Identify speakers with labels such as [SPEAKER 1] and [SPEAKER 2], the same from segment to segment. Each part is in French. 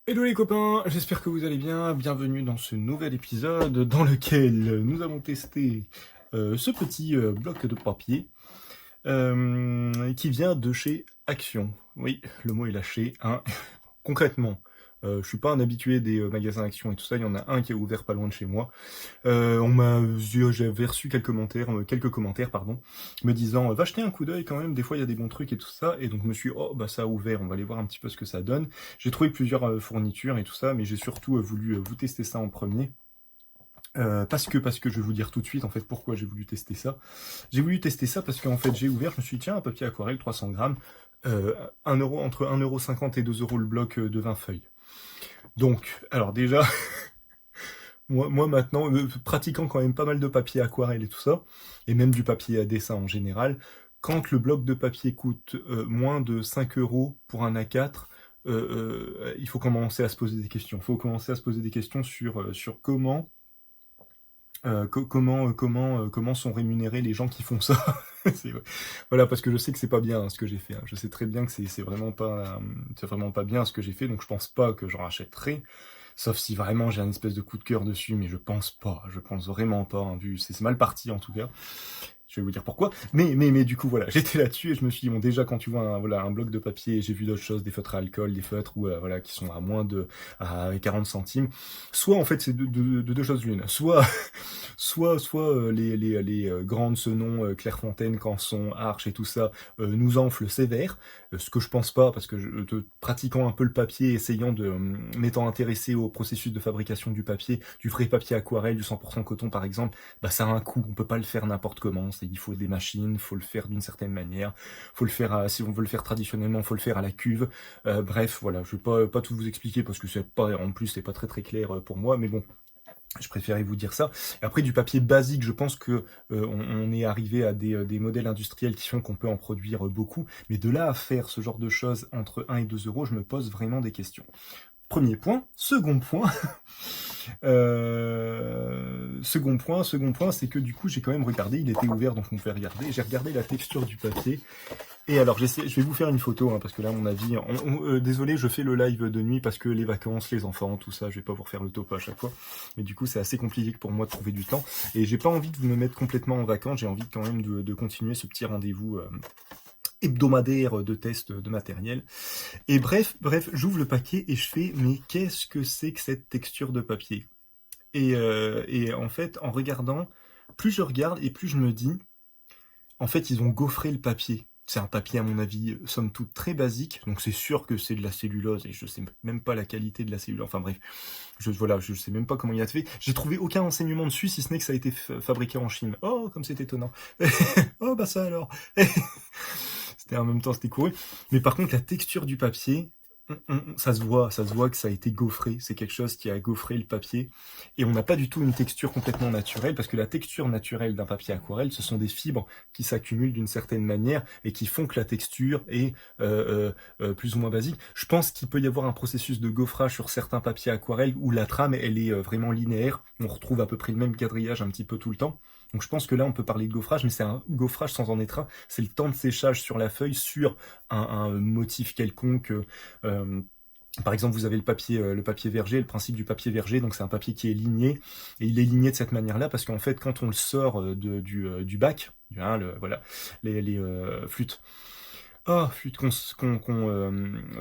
[SPEAKER 1] Hello les copains, j'espère que vous allez bien. Bienvenue dans ce nouvel épisode dans lequel nous allons tester ce petit bloc de papier qui vient de chez Action. Oui, le mot est lâché, hein. Concrètement, je suis pas un habitué des magasins Action et tout ça. Il y en a un qui est ouvert pas loin de chez moi. J'avais reçu quelques commentaires, pardon, me disant va jeter un coup d'œil quand même. Des fois il y a des bons trucs et tout ça. Et donc je me suis dit, oh bah ça a ouvert, on va aller voir un petit peu ce que ça donne. J'ai trouvé plusieurs fournitures et tout ça, mais j'ai surtout voulu vous tester ça en premier. Parce que je vais vous dire tout de suite en fait pourquoi j'ai voulu tester ça. J'ai voulu tester ça parce qu'en fait j'ai ouvert, je me suis dit tiens un papier aquarelle 300 grammes, 1 euro, entre 1,50 € et 2 euros le bloc de 20 feuilles. Donc, alors déjà, moi maintenant, pratiquant quand même pas mal de papier aquarelle et tout ça, et même du papier à dessin en général, quand le bloc de papier coûte moins de 5 euros pour un A4, il faut commencer à se poser des questions. Il faut commencer à se poser des questions sur comment sont rémunérés les gens qui font ça. C'est- voilà, parce que je sais que c'est pas bien hein, ce que j'ai fait, hein. Je sais très bien que c'est vraiment pas bien ce que j'ai fait, donc je pense pas que j'en rachèterai. Sauf si vraiment j'ai un espèce de coup de cœur dessus, mais je pense vraiment pas, hein, vu c'est mal parti en tout cas. Je vais vous dire pourquoi. Mais du coup, voilà, j'étais là-dessus et je me suis dit, bon, déjà, quand tu vois un bloc de papier, j'ai vu d'autres choses, des feutres à alcool, des feutres voilà, qui sont à 40 centimes. Soit, en fait, c'est de deux choses l'une. Soit les grandes Senon, Clairefontaine, Canson, Arches et tout ça, nous enflent sévère. Ce que je pense pas, parce que pratiquant un peu le papier, m'étant intéressé au processus de fabrication du papier, du vrai papier aquarelle, du 100% coton par exemple, bah ça a un coût, on peut pas le faire n'importe comment, il faut des machines, faut le faire d'une certaine manière, faut le faire si on veut le faire traditionnellement, faut le faire à la cuve. Bref, voilà, je vais pas tout vous expliquer parce que en plus c'est pas très très clair pour moi, mais bon. Je préférais vous dire ça. Et après, du papier basique, je pense que on est arrivé à des modèles industriels qui font qu'on peut en produire beaucoup. Mais de là à faire ce genre de choses entre 1 et 2 euros, je me pose vraiment des questions. Premier point. Second point, second point, c'est que du coup, j'ai quand même regardé, il était ouvert, donc on fait regarder. J'ai regardé la texture du papier. Et alors, je vais vous faire une photo, hein, parce que là, à mon avis, désolé, je fais le live de nuit parce que les vacances, les enfants, tout ça, je vais pas vous refaire le topo à chaque fois. Mais du coup, c'est assez compliqué pour moi de trouver du temps. Et j'ai pas envie de me mettre complètement en vacances, j'ai envie quand même de continuer ce petit rendez-vous hebdomadaire de test de matériel. Et bref, j'ouvre le paquet et je fais, mais qu'est-ce que c'est que cette texture de papier? Et en fait, en regardant, plus je regarde et plus je me dis, en fait, ils ont gaufré le papier. C'est un papier, à mon avis, somme toute très basique, donc c'est sûr que c'est de la cellulose, et je sais même pas la qualité de la cellulose. Enfin bref, voilà, je sais même pas comment il a fait. J'ai trouvé aucun enseignement dessus, si ce n'est que ça a été fabriqué en Chine. Oh, comme c'est étonnant. Oh, bah ça alors. C'était en même temps, c'était couru. Mais par contre, la texture du papier, ça se voit que ça a été gaufré. C'est quelque chose qui a gaufré le papier. Et on n'a pas du tout une texture complètement naturelle, parce que la texture naturelle d'un papier aquarelle, ce sont des fibres qui s'accumulent d'une certaine manière et qui font que la texture est plus ou moins basique. Je pense qu'il peut y avoir un processus de gaufrage sur certains papiers aquarelles où la trame, elle est vraiment linéaire. On retrouve à peu près le même quadrillage un petit peu tout le temps. Donc je pense que là on peut parler de gaufrage, mais c'est un gaufrage sans en être un. C'est le temps de séchage sur la feuille, sur un motif quelconque. euh, Par exemple, vous avez le papier verger, le principe du papier verger, donc c'est un papier qui est ligné, et il est ligné de cette manière-là parce qu'en fait, quand on le sort du bac, voilà, les flûtes, flûte qu'on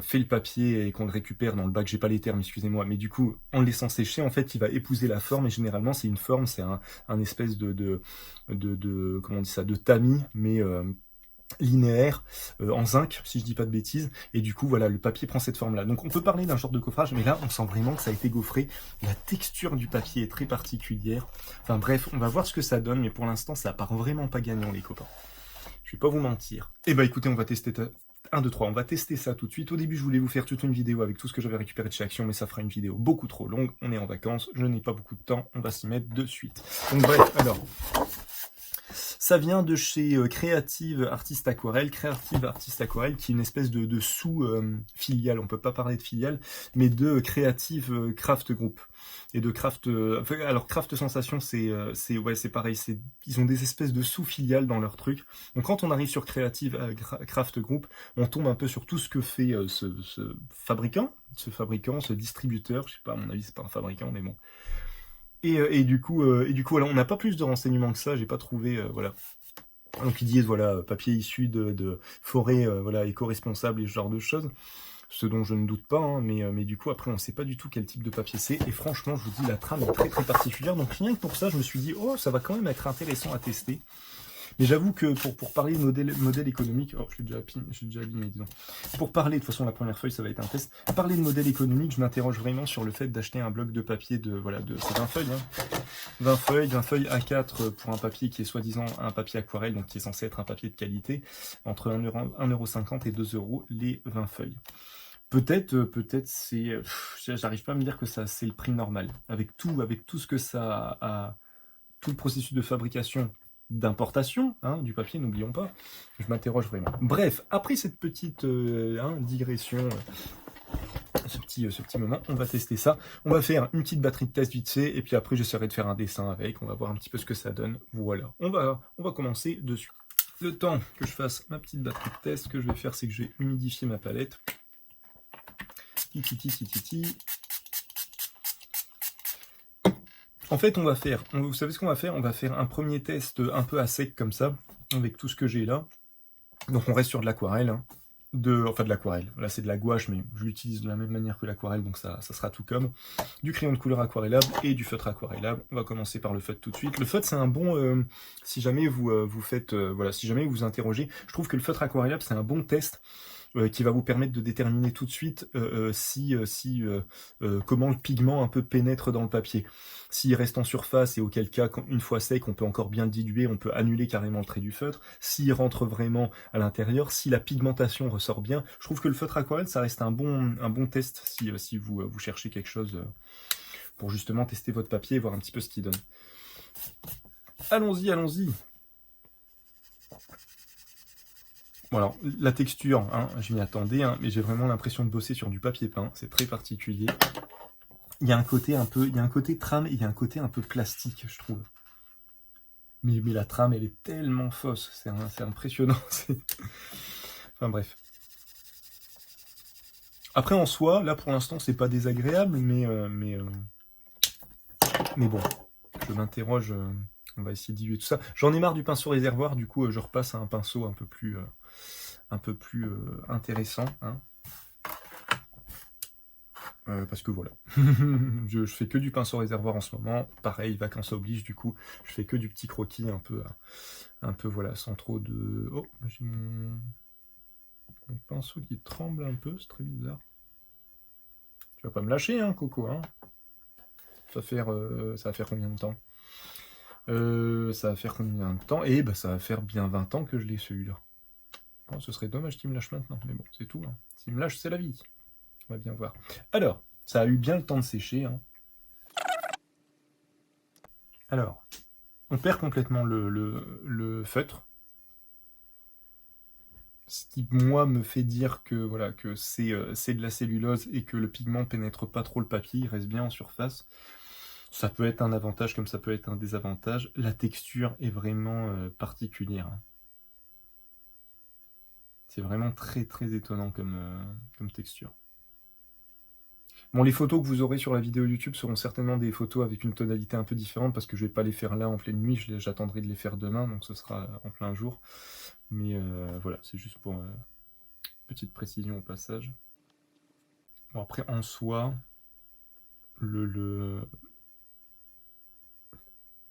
[SPEAKER 1] fait le papier et qu'on le récupère dans le bac, j'ai pas les termes, excusez-moi, mais du coup, en le laissant sécher, en fait, il va épouser la forme, et généralement, c'est une forme, c'est un espèce comment on dit ça, de tamis, mais linéaire, en zinc, si je dis pas de bêtises, et du coup, voilà, le papier prend cette forme-là. Donc on peut parler d'un genre de gaufrage, mais là, on sent vraiment que ça a été gaufré. La texture du papier est très particulière. Enfin bref, on va voir ce que ça donne, mais pour l'instant, ça part vraiment pas gagnant, les copains. Je vais pas vous mentir. Eh ben écoutez, on va tester 1, 2, 3, on va tester ça tout de suite. Au début, je voulais vous faire toute une vidéo avec tout ce que j'avais récupéré de chez Action, mais ça fera une vidéo beaucoup trop longue. On est en vacances, je n'ai pas beaucoup de temps, on va s'y mettre de suite. Donc bref, alors, Ça vient de chez Creative Artist Aquarelle. Creative Artist Aquarelle qui est une espèce de sous-filiale, on peut pas parler de filiale, mais de Creative Craft Group. Et de Craft... alors Craft Sensation, c'est pareil, ils ont des espèces de sous-filiales dans leur truc. Donc quand on arrive sur Creative Craft Group, on tombe un peu sur tout ce que fait ce fabricant, ce distributeur, je sais pas, à mon avis c'est pas un fabricant, mais bon. Et du coup, voilà, on n'a pas plus de renseignements que ça, j'ai pas trouvé, voilà. Donc ils disent, voilà, papier issu de forêt, voilà, éco-responsable et ce genre de choses, ce dont je ne doute pas, hein, mais du coup, après, on sait pas du tout quel type de papier c'est, et franchement, je vous dis, la trame est très très particulière, donc rien que pour ça, je me suis dit, oh, ça va quand même être intéressant à tester. Mais j'avoue que pour parler de modèle économique, oh, je suis déjà abîmé, disons. Pour parler, de toute façon, la première feuille, ça va être un test. Parler de modèle économique, je m'interroge vraiment sur le fait d'acheter un bloc de papier de c'est 20 feuilles, hein. 20 feuilles A4 pour un papier qui est soi-disant un papier aquarelle, donc qui est censé être un papier de qualité, entre 1,50 € et 2 € les 20 feuilles. Peut-être c'est... J'arrive pas à me dire que ça c'est le prix normal. Avec tout ce que ça a, tout le processus de fabrication, d'importation, hein, du papier, n'oublions pas. Je m'interroge vraiment. Bref, après cette petite digression, ce petit moment, on va tester ça. On va faire une petite batterie de test vite fait, et puis après j'essaierai de faire un dessin avec, on va voir un petit peu ce que ça donne. Voilà, on va commencer dessus. Le temps que je fasse ma petite batterie de test, ce que je vais faire, c'est que je vais humidifier ma palette. Titi. En fait, vous savez ce qu'on va faire? On va faire un premier test un peu à sec comme ça, avec tout ce que j'ai là. Donc on reste sur de l'aquarelle, hein. Enfin de l'aquarelle, là c'est de la gouache, mais je l'utilise de la même manière que l'aquarelle, donc ça sera tout comme. Du crayon de couleur aquarellable et du feutre aquarellable. On va commencer par le feutre tout de suite. Le feutre c'est un bon, si jamais vous faites, voilà, si jamais vous vous interrogez, je trouve que le feutre aquarellable c'est un bon test. Qui va vous permettre de déterminer tout de suite comment le pigment un peu pénètre dans le papier. S'il reste en surface et auquel cas, une fois sec, on peut encore bien le diluer, on peut annuler carrément le trait du feutre. S'il rentre vraiment à l'intérieur, si la pigmentation ressort bien, je trouve que le feutre aquarelle, ça reste un bon test si vous cherchez quelque chose pour justement tester votre papier et voir un petit peu ce qu'il donne. Allons-y. Bon alors, la texture, hein, je m'y attendais, hein, mais j'ai vraiment l'impression de bosser sur du papier peint, c'est très particulier. Il y a un côté trame, et il y a un côté un peu plastique, je trouve. Mais la trame, elle est tellement fausse, c'est impressionnant. Enfin bref. Après, en soi, là pour l'instant, c'est pas désagréable, mais bon, je m'interroge, on va essayer de diluer tout ça. J'en ai marre du pinceau réservoir, du coup, je repasse à un pinceau un peu plus intéressant, hein. Parce que voilà, je fais que du pinceau réservoir en ce moment, pareil, vacances oblige, du coup, je fais que du petit croquis un peu voilà, sans trop de... Oh, j'ai mon pinceau qui tremble un peu, c'est très bizarre. Tu vas pas me lâcher, hein, Coco, hein. Ça va faire combien de temps? Ça va faire combien de temps? Et bah ça va faire bien 20 ans que je l'ai celui-là. Bon, ce serait dommage qu'il me lâche maintenant, mais bon, c'est tout, hein. S'il me lâche, c'est la vie. On va bien voir. Alors, ça a eu bien le temps de sécher, hein. Alors, on perd complètement le feutre. Ce qui, moi, me fait dire que, voilà, que c'est de la cellulose et que le pigment pénètre pas trop le papier, il reste bien en surface. Ça peut être un avantage comme ça peut être un désavantage. La texture est vraiment particulière, hein. C'est vraiment très très étonnant comme texture. Bon, les photos que vous aurez sur la vidéo YouTube seront certainement des photos avec une tonalité un peu différente parce que je vais pas les faire là en pleine nuit, j'attendrai de les faire demain, donc ce sera en plein jour. Mais voilà, c'est juste pour petite précision au passage. Bon, après, en soi,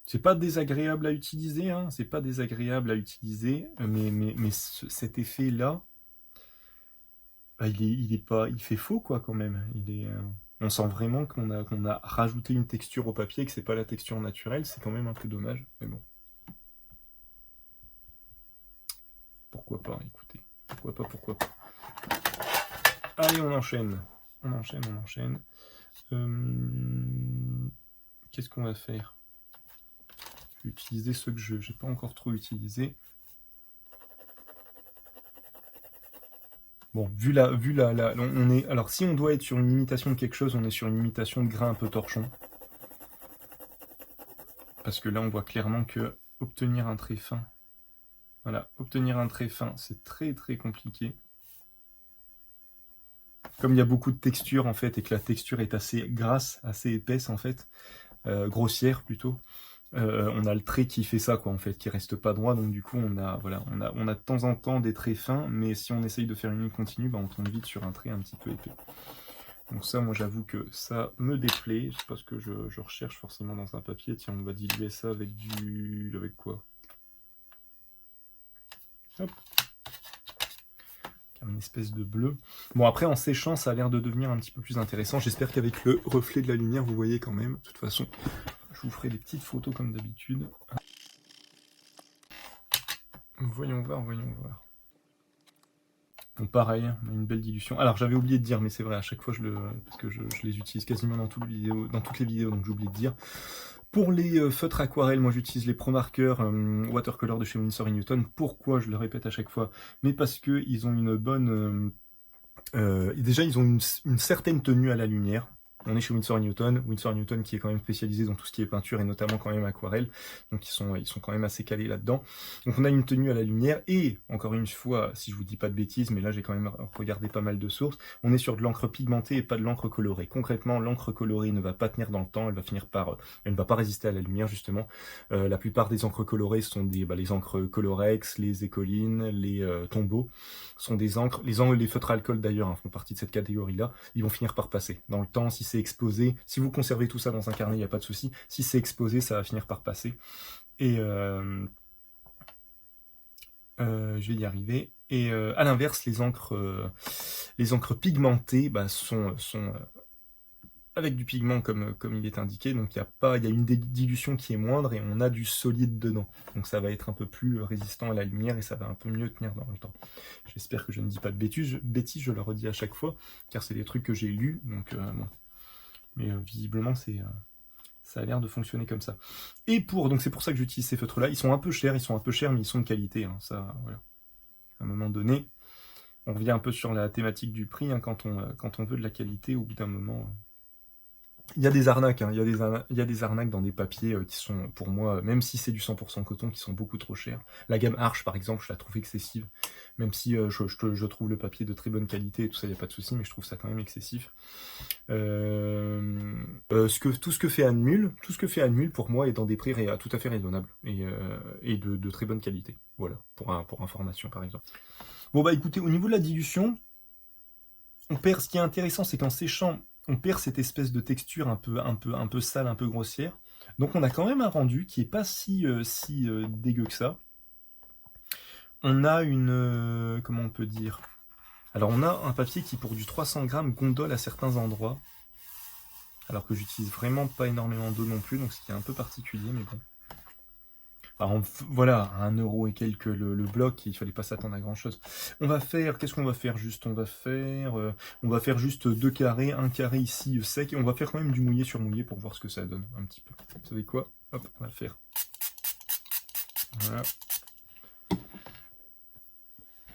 [SPEAKER 1] c'est pas désagréable à utiliser, hein, c'est pas désagréable à utiliser, mais cet effet-là, bah, il fait faux, quoi, quand même. On sent vraiment qu'on a rajouté une texture au papier et que c'est pas la texture naturelle, c'est quand même un peu dommage, mais bon. Pourquoi pas, écoutez. Pourquoi pas. Allez, on enchaîne. On enchaîne. Qu'est-ce qu'on va faire? vais utiliser ceux que je n'ai pas encore trop utilisés. Bon, on est, alors si on doit être sur une imitation de quelque chose, on est sur une imitation de grain un peu torchon. Parce que là, on voit clairement que obtenir un trait fin, voilà, obtenir un trait fin, c'est très très compliqué. Comme il y a beaucoup de texture en fait, et que la texture est assez grasse, assez épaisse en fait, grossière plutôt, on a le trait qui fait ça quoi en fait, qui reste pas droit, donc du coup on a de temps en temps des traits fins, mais si on essaye de faire une ligne continue, bah, on tombe vite sur un trait un petit peu épais. Donc ça, moi j'avoue que ça me déplaît, c'est pas ce que je recherche forcément dans un papier. Tiens, on va diluer ça avec avec quoi? Hop. Une espèce de bleu. Bon, après, en séchant, ça a l'air de devenir un petit peu plus intéressant. J'espère qu'avec le reflet de la lumière, vous voyez quand même. De toute façon, je vous ferai des petites photos comme d'habitude. Voyons voir, voyons voir. Bon, pareil, on a une belle dilution. Alors, j'avais oublié de dire, mais c'est vrai, à chaque fois, parce que je les utilise quasiment dans toutes les vidéos, donc j'ai oublié de dire. Pour les feutres aquarelles, moi j'utilise les Pro Marker Watercolor de chez Winsor & Newton. Pourquoi? Je le répète à chaque fois, mais parce qu'ils ont une bonne... déjà, ils ont une certaine tenue à la lumière. On est chez Winsor & Newton. Winsor & Newton qui est quand même spécialisé dans tout ce qui est peinture et notamment quand même aquarelle. Donc ils sont quand même assez calés là-dedans. Donc on a une tenue à la lumière et, encore une fois, si je vous dis pas de bêtises, mais là j'ai quand même regardé pas mal de sources, on est sur de l'encre pigmentée et pas de l'encre colorée. Concrètement, l'encre colorée ne va pas tenir dans le temps, elle ne va pas résister à la lumière justement. La plupart des encres colorées sont les encres Colorex, les Écolines, les Tombow, sont des encres. Les feutres à alcool d'ailleurs font partie de cette catégorie-là. Ils vont finir par passer. Dans le temps, si c'est exposé, si vous conservez tout ça dans un carnet, il n'y a pas de souci. Si c'est exposé, ça va finir par passer. Et je vais y arriver. Et à l'inverse, les encres pigmentées sont avec du pigment comme il est indiqué, donc il y a une dilution qui est moindre et on a du solide dedans. Donc ça va être un peu plus résistant à la lumière et ça va un peu mieux tenir dans le temps. J'espère que je ne dis pas de bêtises, je le redis à chaque fois, car c'est des trucs que j'ai lus, donc bon. Mais visiblement ça a l'air de fonctionner comme ça. Et donc c'est pour ça que j'utilise ces feutres-là. Ils sont un peu chers, mais ils sont de qualité. Hein, ça, voilà. À un moment donné, on revient un peu sur la thématique du prix, hein, quand on veut de la qualité, au bout d'un moment... Il y a des arnaques, hein. Il y a des arnaques dans des papiers qui sont, pour moi, même si c'est du 100% coton, qui sont beaucoup trop chers. La gamme Arche, par exemple, je la trouve excessive. Même si je trouve le papier de très bonne qualité et tout ça, il n'y a pas de souci, mais je trouve ça quand même excessif. Tout ce que fait Anmul, pour moi, est dans des prix tout à fait raisonnables et de très bonne qualité. Voilà, pour information, par exemple. Bon, bah écoutez, au niveau de la dilution, ce qui est intéressant, c'est qu'en séchant, on perd cette espèce de texture un peu sale, un peu grossière. Donc on a quand même un rendu qui est pas si dégueu que ça. On a comment on peut dire? Alors on a un papier qui pour du 300 grammes gondole à certains endroits. Alors que j'utilise vraiment pas énormément d'eau non plus, donc ce qui est un peu particulier, mais bon. Alors, voilà, à 1€ et quelques le bloc, il fallait pas s'attendre à grand chose. Qu'est-ce qu'on va faire juste? On va faire juste 2 carrés, un carré ici sec, et on va faire quand même du mouillé sur mouillé pour voir ce que ça donne, un petit peu. Vous savez quoi? Hop, on va le faire. Voilà.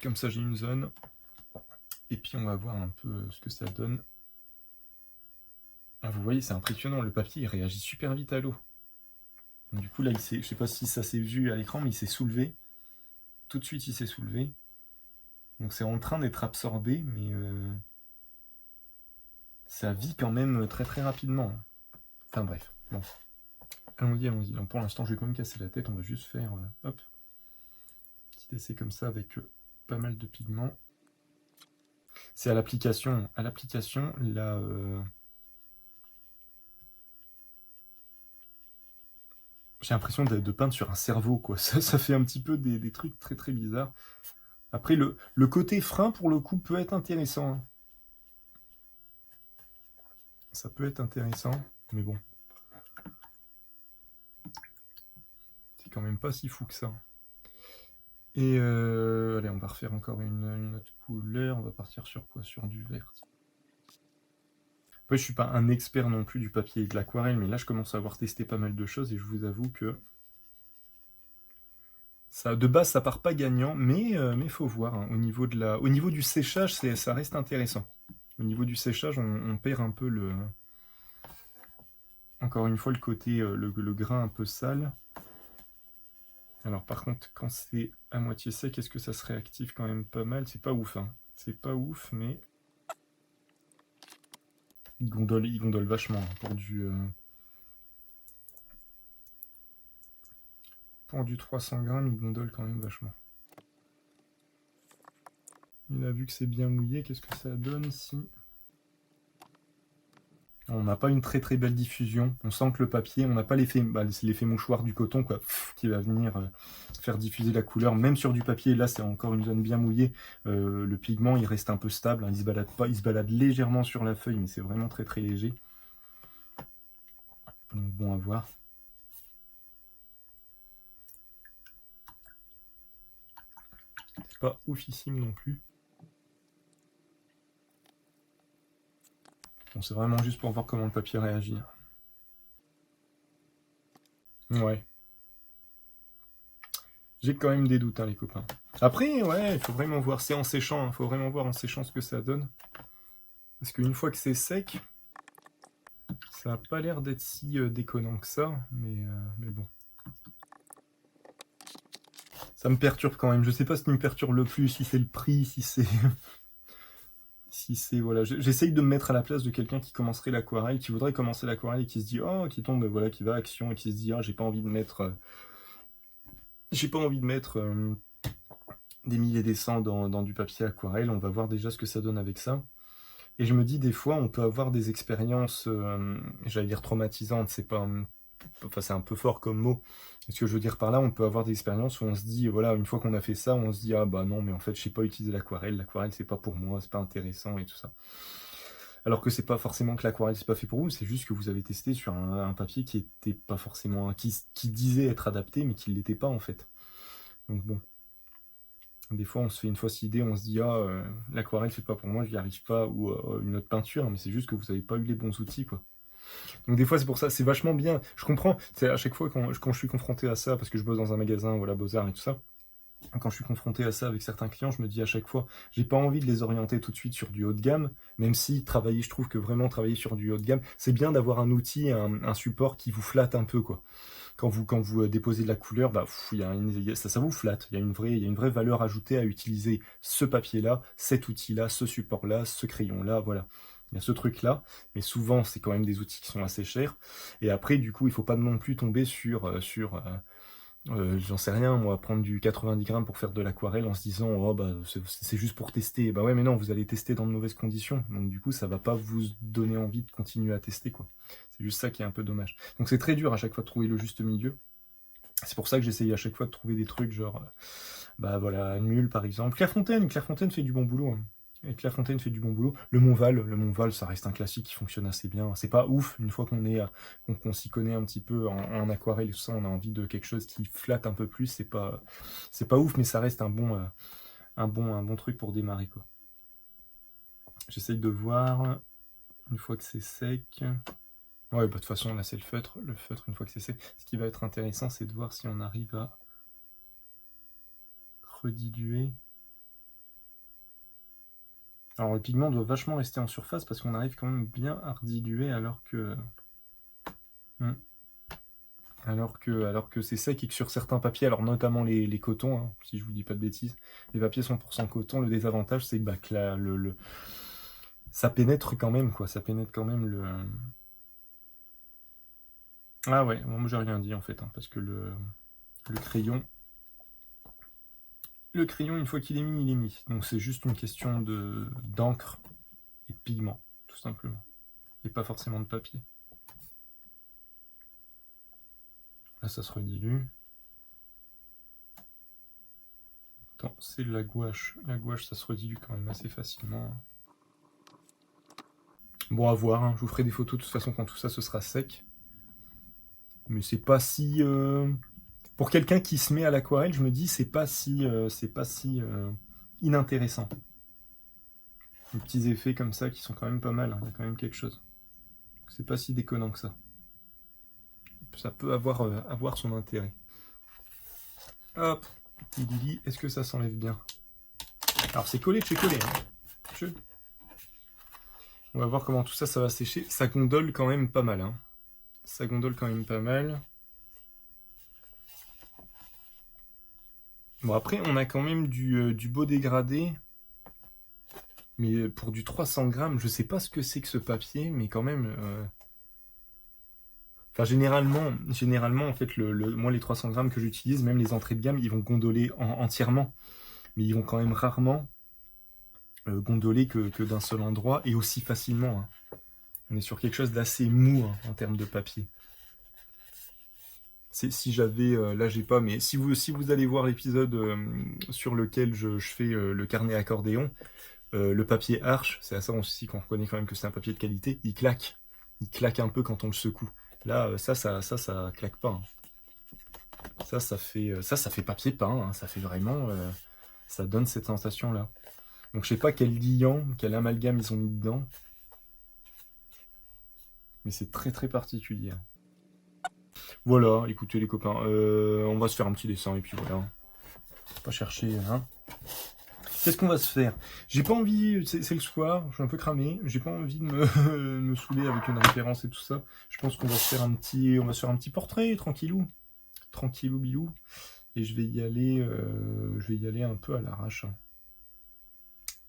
[SPEAKER 1] Comme ça, j'ai une zone. Et puis, on va voir un peu ce que ça donne. Ah, vous voyez, c'est impressionnant, le papier, il réagit super vite à l'eau. Du coup, là, je sais pas si ça s'est vu à l'écran, mais il s'est soulevé. Tout de suite, il s'est soulevé. Donc, c'est en train d'être absorbé, mais ça vit quand même très très rapidement. Enfin, bref. Bon. Allons-y, allons-y. Donc, pour l'instant, je vais quand même casser la tête. On va juste faire, hop, petit essai comme ça avec pas mal de pigments. C'est à l'application. À l'application, là... J'ai l'impression de peindre sur un cerveau, quoi. Ça fait un petit peu des trucs très très bizarres. Après, le côté frein, pour le coup, peut être intéressant. Hein. Ça peut être intéressant, mais bon. C'est quand même pas si fou que ça. Et allez, on va refaire encore une autre couleur. On va partir sur quoi? Sur du vert. Après, je suis pas un expert non plus du papier et de l'aquarelle, mais là, je commence à avoir testé pas mal de choses et je vous avoue que Ça, de base, ça part pas gagnant, mais faut voir, hein. Au niveau du séchage, ça reste intéressant. Au niveau du séchage, on perd un peu encore une fois, le côté, le grain un peu sale. Alors par contre, quand c'est à moitié sec, est-ce que ça se réactive quand même pas mal? C'est pas ouf, hein. C'est pas ouf, mais il gondole vachement, hein, pour du 300 grammes, il gondole quand même vachement. Il a vu que c'est bien mouillé, qu'est-ce que ça donne si... On n'a pas une très très belle diffusion. On sent que le papier, on n'a pas l'effet, c'est l'effet mouchoir du coton quoi, qui va venir faire diffuser la couleur. Même sur du papier, là c'est encore une zone bien mouillée. Le pigment il reste un peu stable, hein, il se balade pas, il se balade légèrement sur la feuille, mais c'est vraiment très très léger. Donc bon à voir. C'est pas oufissime non plus. Bon, c'est vraiment juste pour voir comment le papier réagit. Ouais. J'ai quand même des doutes, hein, les copains. Après, ouais, il faut vraiment voir, c'est en séchant, il faut vraiment voir en séchant ce que ça donne. Parce qu'une fois que c'est sec, ça n'a pas l'air d'être si déconnant que ça, mais bon. Ça me perturbe quand même. Je sais pas ce qui me perturbe le plus, si c'est le prix, si c'est... si c'est... Voilà, j'essaye de me mettre à la place de quelqu'un qui commencerait l'aquarelle, qui voudrait commencer l'aquarelle et qui se dit, oh, qui tombe, voilà, qui va à Action et qui se dit, ah, j'ai pas envie de mettre... j'ai pas envie de mettre des 1000 et des cents dans du papier aquarelle, on va voir déjà ce que ça donne avec ça. Et je me dis, des fois, on peut avoir des expériences, j'allais dire traumatisantes, c'est pas... Enfin, c'est un peu fort comme mot. Ce que je veux dire par là, on peut avoir des expériences où on se dit, voilà, une fois qu'on a fait ça, on se dit, ah bah non, mais en fait, je sais pas utiliser l'aquarelle, c'est pas pour moi, c'est pas intéressant et tout ça. Alors que c'est pas forcément que l'aquarelle c'est pas fait pour vous, c'est juste que vous avez testé sur un papier qui était pas forcément, qui disait être adapté, mais qui l'était pas en fait. Donc bon. Des fois, on se fait une fausse idée, on se dit, ah, l'aquarelle c'est pas pour moi, j'y arrive pas, ou une autre peinture, mais c'est juste que vous avez pas eu les bons outils, quoi. Donc des fois c'est pour ça, c'est vachement bien. Je comprends, c'est à chaque fois quand je suis confronté à ça, parce que je bosse dans un magasin, voilà, Beaux-Arts et tout ça, quand je suis confronté à ça avec certains clients, je me dis à chaque fois, j'ai pas envie de les orienter tout de suite sur du haut de gamme, même si travailler, je trouve que vraiment travailler sur du haut de gamme, c'est bien d'avoir un outil, un support qui vous flatte un peu, quoi. Quand vous déposez de la couleur, bah, ça vous flatte. Il y a une vraie valeur ajoutée à utiliser ce papier-là, cet outil-là, ce support-là, ce crayon-là, voilà. Il y a ce truc-là, mais souvent, c'est quand même des outils qui sont assez chers. Et après, du coup, il faut pas non plus tomber j'en sais rien, moi, prendre du 90 grammes pour faire de l'aquarelle en se disant, oh, bah, c'est juste pour tester. Bah ouais, mais non, vous allez tester dans de mauvaises conditions. Donc, du coup, ça va pas vous donner envie de continuer à tester, quoi. C'est juste ça qui est un peu dommage. Donc, c'est très dur à chaque fois de trouver le juste milieu. C'est pour ça que j'essaye à chaque fois de trouver des trucs genre, bah voilà, nul par exemple. Clairefontaine fait du bon boulot, hein. Et Clairefontaine fait du bon boulot. Le Montval, ça reste un classique qui fonctionne assez bien. C'est pas ouf, une fois qu'on s'y connaît un petit peu en aquarelle et tout ça, on a envie de quelque chose qui flatte un peu plus. C'est pas ouf, mais ça reste un bon truc pour démarrer, quoi. J'essaye de voir, une fois que c'est sec. Ouais, bah de toute façon, là c'est le feutre. Le feutre, une fois que c'est sec. Ce qui va être intéressant, c'est de voir si on arrive à rediluer. Alors le pigment doit vachement rester en surface parce qu'on arrive quand même bien à rediluer alors que c'est sec et que sur certains papiers, alors notamment les cotons, hein, si je vous dis pas de bêtises, les papiers 100% coton, le désavantage c'est que là, ça pénètre quand même, quoi, ça pénètre quand même le... Ah ouais, moi j'ai rien dit en fait, hein, parce que le crayon, une fois qu'il est mis, il est mis. Donc c'est juste une question d'encre et de pigment, tout simplement. Et pas forcément de papier. Là, ça se redilue. Attends, c'est de la gouache. La gouache, ça se redilue quand même assez facilement. Bon, à voir, hein. Je vous ferai des photos de toute façon quand tout ça ce sera sec. Mais c'est pas si... Pour quelqu'un qui se met à l'aquarelle, je me dis c'est pas si inintéressant. Des petits effets comme ça qui sont quand même pas mal, hein. Il y a quand même quelque chose. C'est pas si déconnant que ça. Ça peut avoir son intérêt. Hop, Petit Lily, est-ce que ça s'enlève bien? Alors c'est collé de chez collé. Hein. On va voir comment tout ça, ça va sécher. Ça gondole quand même pas mal. Hein. Ça gondole quand même pas mal. Bon après, on a quand même du beau dégradé. Mais pour du 300 grammes, je sais pas ce que c'est que ce papier, mais quand même... Enfin, généralement, en fait, moi, les 300 grammes que j'utilise, même les entrées de gamme, ils vont gondoler entièrement. Mais ils vont quand même rarement gondoler que d'un seul endroit et aussi facilement. Hein. On est sur quelque chose d'assez mou hein, en termes de papier. Si j'avais, là j'ai pas, mais si vous allez voir l'épisode sur lequel je fais le carnet accordéon, le papier Arche, c'est à ça aussi qu'on reconnaît quand même que c'est un papier de qualité, il claque. Il claque un peu quand on le secoue. Là, ça claque pas. Hein. Ça fait papier peint. Hein. Ça fait vraiment, ça donne cette sensation-là. Donc je sais pas quel liant, quel amalgame ils ont mis dedans, mais c'est très très particulier. Voilà, écoutez les copains, on va se faire un petit dessin et puis voilà. Pas chercher, hein. Qu'est-ce qu'on va se faire? J'ai pas envie, c'est le soir, je suis un peu cramé, j'ai pas envie de me saouler avec une référence et tout ça. Je pense qu'on va se faire un petit portrait, tranquillou, tranquillou bilou. Et je vais y aller un peu à l'arrache. Hein.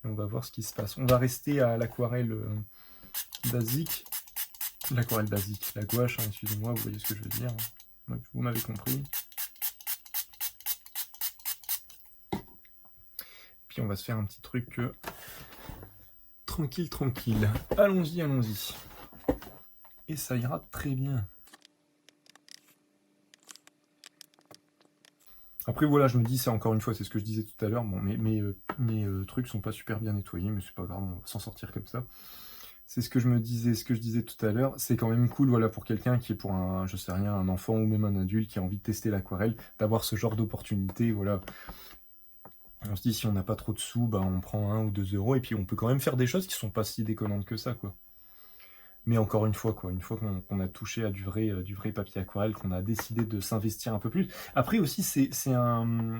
[SPEAKER 1] Et on va voir ce qui se passe. On va rester à l'aquarelle basique. L'aquarelle basique, la gouache, hein, excusez-moi, vous voyez ce que je veux dire. Hein. Vous m'avez compris. Puis on va se faire un petit truc tranquille, tranquille. Allons-y, allons-y. Et ça ira très bien. Après voilà, je me dis, c'est encore une fois, c'est ce que je disais tout à l'heure, bon, mes trucs sont pas super bien nettoyés, mais c'est pas grave, on va s'en sortir comme ça. C'est ce que je disais tout à l'heure, c'est quand même cool, voilà, pour quelqu'un qui est pour un, je sais rien, un enfant ou même un adulte qui a envie de tester l'aquarelle, d'avoir ce genre d'opportunité, voilà. On se dit, si on n'a pas trop de sous, bah, on prend 1 ou 2 euros, et puis on peut quand même faire des choses qui sont pas si déconnantes que ça, quoi. Mais encore une fois, quoi, une fois qu'on a touché à du vrai papier aquarelle, qu'on a décidé de s'investir un peu plus. Après aussi, c'est un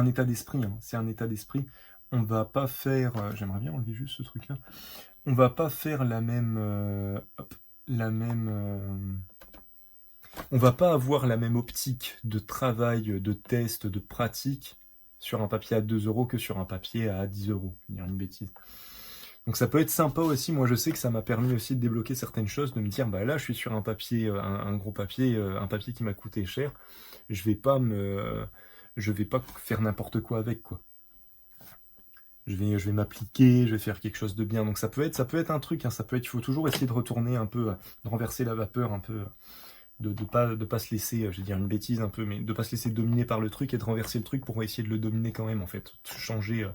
[SPEAKER 1] état d'esprit, hein, c'est un état d'esprit. On va pas faire, j'aimerais bien enlever juste ce truc-là. On va pas faire la même, on va pas avoir la même optique de travail, de test, de pratique sur un papier à 2 euros que sur un papier à 10 euros. Je vais dire une bêtise. Donc ça peut être sympa aussi, moi je sais que ça m'a permis aussi de débloquer certaines choses, de me dire bah là je suis sur un papier, un gros papier, un papier qui m'a coûté cher, je vais pas faire n'importe quoi avec quoi. Je vais m'appliquer, je vais faire quelque chose de bien. Donc ça peut être un truc, hein, il faut toujours essayer de retourner un peu, de renverser la vapeur un peu, de pas se laisser, je vais dire une bêtise un peu, mais de pas se laisser dominer par le truc et de renverser le truc pour essayer de le dominer quand même en fait, changer.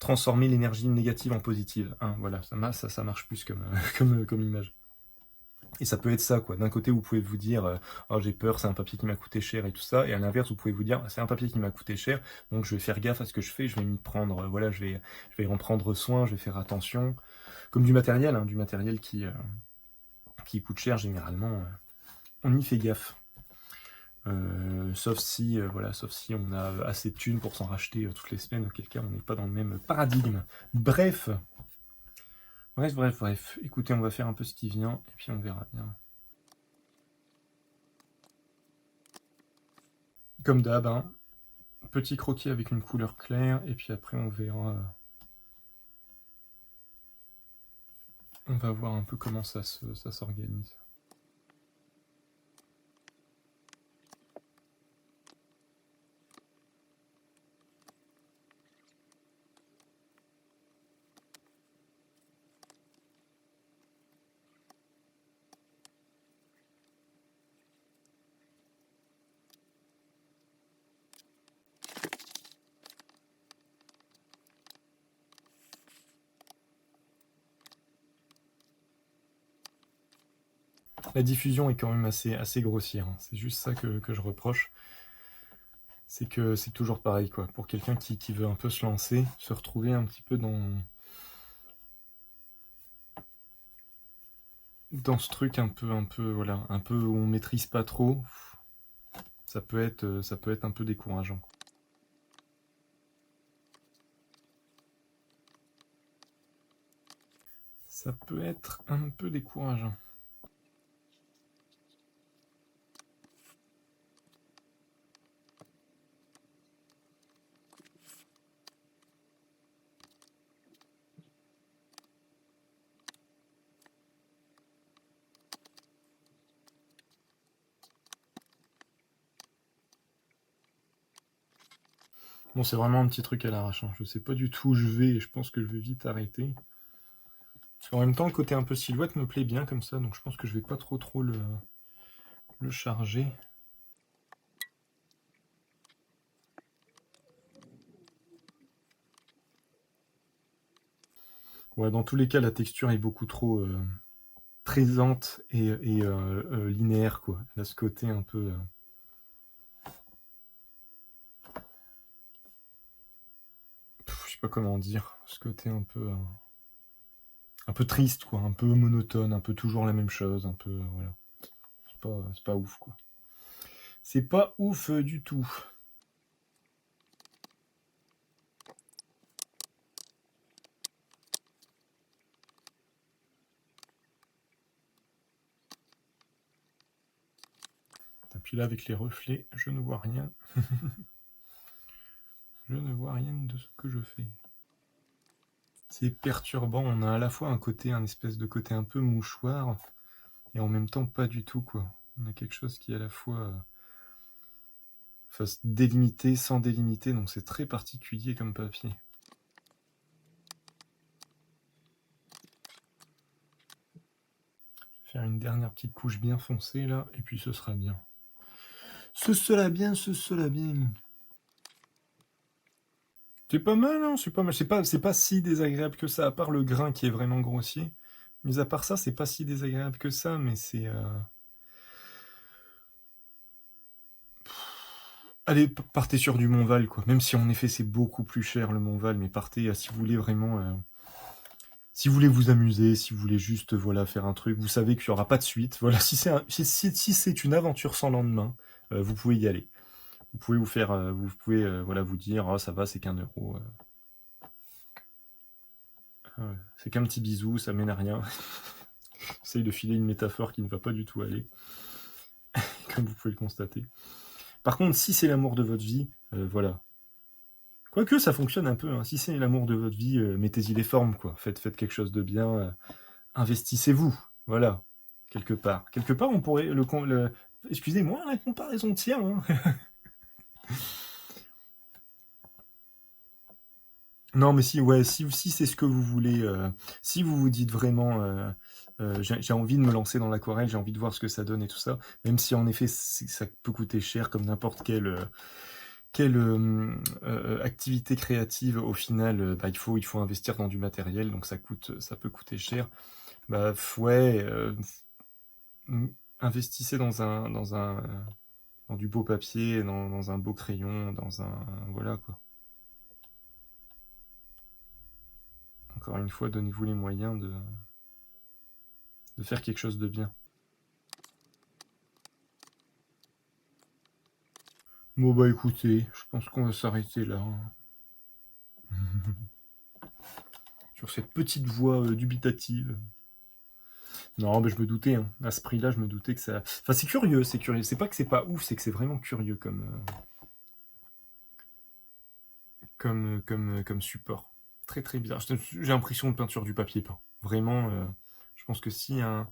[SPEAKER 1] Transformer l'énergie négative en positive. Hein, voilà, ça marche plus comme image. Et ça peut être ça, quoi. D'un côté, vous pouvez vous dire, oh, j'ai peur, c'est un papier qui m'a coûté cher et tout ça. Et à l'inverse, vous pouvez vous dire, c'est un papier qui m'a coûté cher, donc je vais faire gaffe à ce que je fais, je vais m'y prendre, voilà, je vais en prendre soin, je vais faire attention. Comme du matériel, hein, qui coûte cher, généralement, on y fait gaffe. Sauf si on a assez de thunes pour s'en racheter toutes les semaines, auquel cas on n'est pas dans le même paradigme. Bref. Écoutez, on va faire un peu ce qui vient, et puis on verra bien. Comme d'hab, hein, petit croquis avec une couleur claire, et puis après on verra. On va voir un peu comment ça s'organise. La diffusion est quand même assez grossière, hein. C'est juste ça que je reproche. C'est que c'est toujours pareil, quoi. Pour quelqu'un qui veut un peu se lancer, se retrouver un petit peu dans ce truc un peu, voilà, un peu où on maîtrise pas trop, ça peut être un peu décourageant. Ça peut être un peu décourageant. Bon, c'est vraiment un petit truc à l'arrache, hein. Je sais pas du tout où je vais et je pense que je vais vite arrêter. Parce qu'en même temps, le côté un peu silhouette me plaît bien comme ça, donc je pense que je vais pas trop le charger. Ouais, dans tous les cas, la texture est beaucoup trop présente et linéaire, quoi. Elle a ce côté un peu... je sais pas comment dire, ce côté un peu triste, quoi, un peu monotone, un peu toujours la même chose, un peu, voilà. C'est pas ouf, quoi. C'est pas ouf du tout. Et puis là, avec les reflets, je ne vois rien. Je ne vois rien de ce que je fais. C'est perturbant, on a à la fois un espèce de côté un peu mouchoir, et en même temps pas du tout, quoi. On a quelque chose qui est à la fois fasse délimiter sans délimiter, donc c'est très particulier comme papier. Je vais faire une dernière petite couche bien foncée là, et puis ce sera bien. Ce sera bien, ce sera bien. C'est pas mal, hein, c'est pas mal. C'est pas si désagréable que ça, à part le grain qui est vraiment grossier. Mis à part ça, c'est pas si désagréable que ça, mais c'est... Allez, partez sur du Montval, quoi. Même si en effet c'est beaucoup plus cher le Montval, mais partez si vous voulez vraiment... si vous voulez vous amuser, si vous voulez juste voilà, faire un truc, vous savez qu'il n'y aura pas de suite. Voilà, si c'est une aventure sans lendemain, vous pouvez y aller. Vous pouvez vous faire, vous pouvez voilà, vous dire, oh, ça va, c'est qu'1 euro. C'est qu'un petit bisou, ça mène à rien. J'essaye de filer une métaphore qui ne va pas du tout aller, comme vous pouvez le constater. Par contre, si c'est l'amour de votre vie, voilà. Quoique ça fonctionne un peu, hein. Si c'est l'amour de votre vie, mettez-y les formes, quoi. Faites quelque chose de bien, investissez-vous, voilà, quelque part. Quelque part, on pourrait excusez-moi, la comparaison tient, hein. Non, mais si, ouais, si c'est ce que vous voulez, si vous vous dites vraiment, j'ai envie de me lancer dans l'aquarelle, j'ai envie de voir ce que ça donne et tout ça, même si en effet ça peut coûter cher comme n'importe quelle activité créative, au final, bah, il faut investir dans du matériel, donc ça peut coûter cher. Bah ouais, investissez dans du beau papier, dans un beau crayon, voilà quoi. Encore une fois, donnez-vous les moyens de faire quelque chose de bien. Bon bah écoutez, je pense qu'on va s'arrêter là, hein. Sur cette petite voix dubitative. Non, mais je me doutais, hein. À ce prix-là, je me doutais que ça... Enfin, c'est curieux, c'est curieux. C'est pas que c'est pas ouf, c'est que c'est vraiment curieux comme support. Très très bizarre. J'ai l'impression de peinture du papier peint. Vraiment, je pense que si un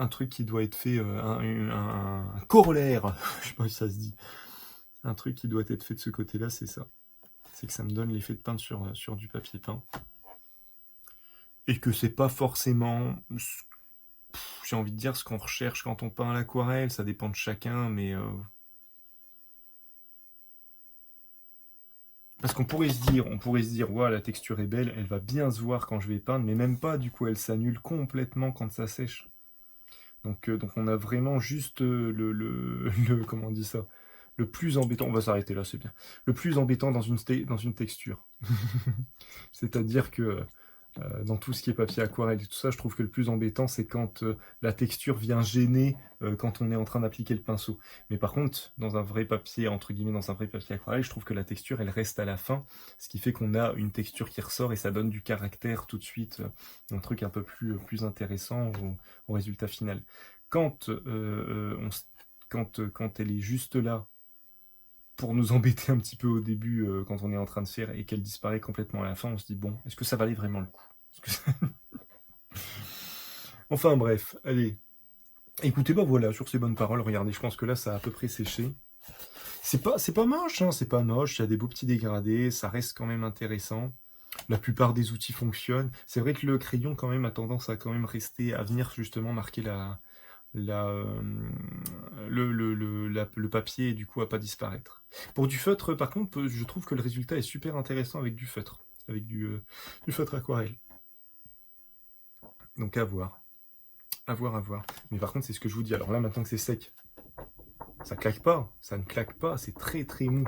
[SPEAKER 1] truc qui doit être fait, un corollaire, je sais pas si ça se dit, un truc qui doit être fait de ce côté-là, c'est ça. C'est que ça me donne l'effet de peindre sur du papier peint. Et que c'est pas forcément, j'ai envie de dire, ce qu'on recherche quand on peint à l'aquarelle, ça dépend de chacun, mais... Parce qu'on pourrait se dire, ouais, la texture est belle, elle va bien se voir quand je vais peindre, mais même pas, du coup, elle s'annule complètement quand ça sèche. Donc on a vraiment juste comment on dit ça, le plus embêtant, on va s'arrêter là, c'est bien, le plus embêtant dans une texture. C'est-à-dire que dans tout ce qui est papier aquarelle et tout ça, je trouve que le plus embêtant, c'est quand la texture vient gêner quand on est en train d'appliquer le pinceau. Mais par contre, dans un vrai papier, entre guillemets, dans un vrai papier aquarelle, je trouve que la texture, elle reste à la fin, ce qui fait qu'on a une texture qui ressort et ça donne du caractère tout de suite, un truc un peu plus intéressant au résultat final. Quand, quand elle est juste là, pour nous embêter un petit peu au début quand on est en train de faire et qu'elle disparaît complètement à la fin, on se dit bon, est-ce que ça valait vraiment le coup? Enfin bref, allez. Écoutez, bah voilà, sur ces bonnes paroles, regardez, je pense que là ça a à peu près séché. C'est pas moche, hein, c'est pas moche, il y a des beaux petits dégradés, ça reste quand même intéressant. La plupart des outils fonctionnent. C'est vrai que le crayon quand même a tendance à quand même rester, à venir justement marquer le papier et du coup à pas disparaître. Pour du feutre, par contre, je trouve que le résultat est super intéressant avec du feutre, avec du feutre aquarelle. Donc à voir. À voir, à voir. Mais par contre, c'est ce que je vous dis. Alors là, maintenant que c'est sec, ça claque pas. Ça ne claque pas. C'est très très mou.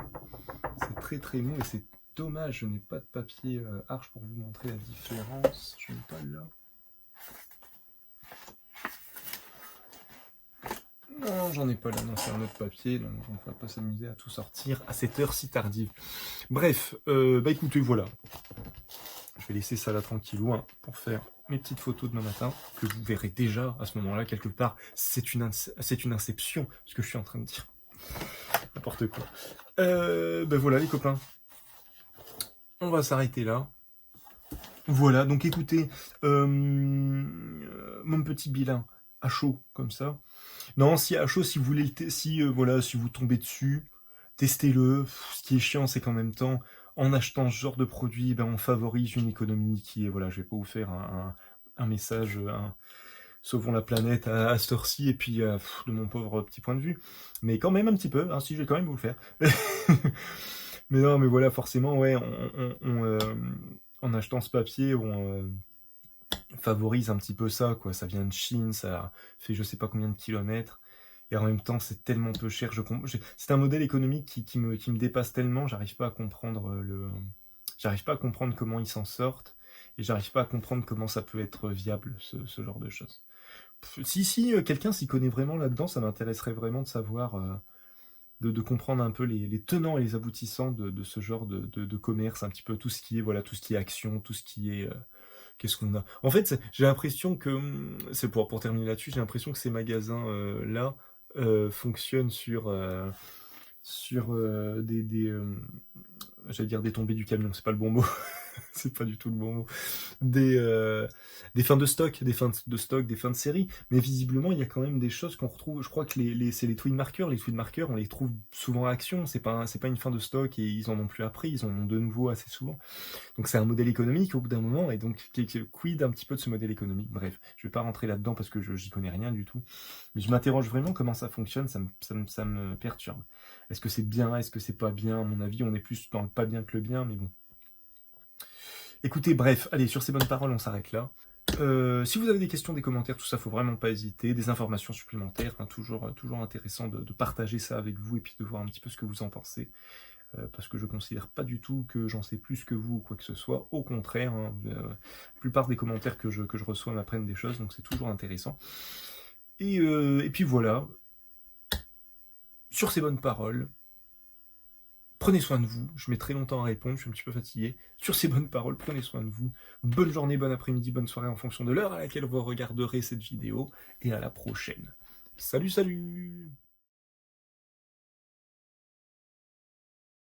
[SPEAKER 1] C'est très très mou et c'est dommage. Je n'ai pas de papier arche pour vous montrer la différence. Je n'ai pas là. Non, j'en ai pas là. Non, c'est un autre papier. Donc on ne va pas s'amuser à tout sortir à cette heure si tardive. Bref, bah écoutez, voilà. Je vais laisser ça là tranquillou hein, pour faire mes petites photos demain matin, que vous verrez déjà à ce moment-là, quelque part. C'est une inception, ce que je suis en train de dire. N'importe quoi. Ben voilà les copains. On va s'arrêter là. Voilà, donc écoutez, mon petit bilan à chaud, comme ça. Non, si à chaud, si vous voulez, voilà, si vous tombez dessus, testez-le. Ce qui est chiant, c'est qu'en même temps, en achetant ce genre de produit, ben, on favorise une économie qui est, voilà, je vais pas vous faire un message, sauvons la planète à cette heure-ci, et puis de mon pauvre petit point de vue. Mais quand même un petit peu, hein, si je vais quand même vous le faire. Mais non, mais voilà, forcément, ouais, en achetant ce papier, on favorise un petit peu ça, quoi. Ça vient de Chine, ça fait je sais pas combien de kilomètres. Et en même temps, c'est tellement peu cher. C'est un modèle économique qui me dépasse tellement, j'arrive pas à comprendre j'arrive pas à comprendre comment ils s'en sortent, et j'arrive pas à comprendre comment ça peut être viable, ce genre de choses. Si quelqu'un s'y connaît vraiment là-dedans, ça m'intéresserait vraiment de savoir, de comprendre un peu les tenants et les aboutissants de ce genre de commerce, un petit peu tout ce qui est, voilà, tout ce qui est action, tout ce qui est, qu'est-ce qu'on a? En fait, j'ai l'impression que, c'est pour terminer là-dessus, j'ai l'impression que ces magasins-là fonctionnent sur j'allais dire des tombées du camion, c'est pas le bon mot. C'est pas du tout le bon mot. Des fins de stock, des fins de série. Mais visiblement, il y a quand même des choses qu'on retrouve. Je crois que c'est les tweed markers. Les tweed markers, on les trouve souvent à Action. C'est pas une fin de stock et ils en ont plus appris. Ils en ont de nouveau assez souvent. Donc c'est un modèle économique au bout d'un moment. Et donc, quid un petit peu de ce modèle économique. Bref, je vais pas rentrer là-dedans parce que j'y connais rien du tout. Mais je m'interroge vraiment comment ça fonctionne. Ça me perturbe. Est-ce que c'est bien? Est-ce que c'est pas bien? À mon avis, on est plus dans le pas bien que le bien, mais bon. Écoutez, bref, allez, sur ces bonnes paroles, on s'arrête là. Si vous avez des questions, des commentaires, tout ça, faut vraiment pas hésiter. Des informations supplémentaires, hein, toujours intéressant de partager ça avec vous et puis de voir un petit peu ce que vous en pensez. Parce que je considère pas du tout que j'en sais plus que vous ou quoi que ce soit. Au contraire, hein, la plupart des commentaires que je reçois m'apprennent des choses, donc c'est toujours intéressant. Et puis voilà, sur ces bonnes paroles, prenez soin de vous, je mets très longtemps à répondre, je suis un petit peu fatigué. Sur ces bonnes paroles, prenez soin de vous. Bonne journée, bon après-midi, bonne soirée en fonction de l'heure à laquelle vous regarderez cette vidéo. Et à la prochaine. Salut, salut!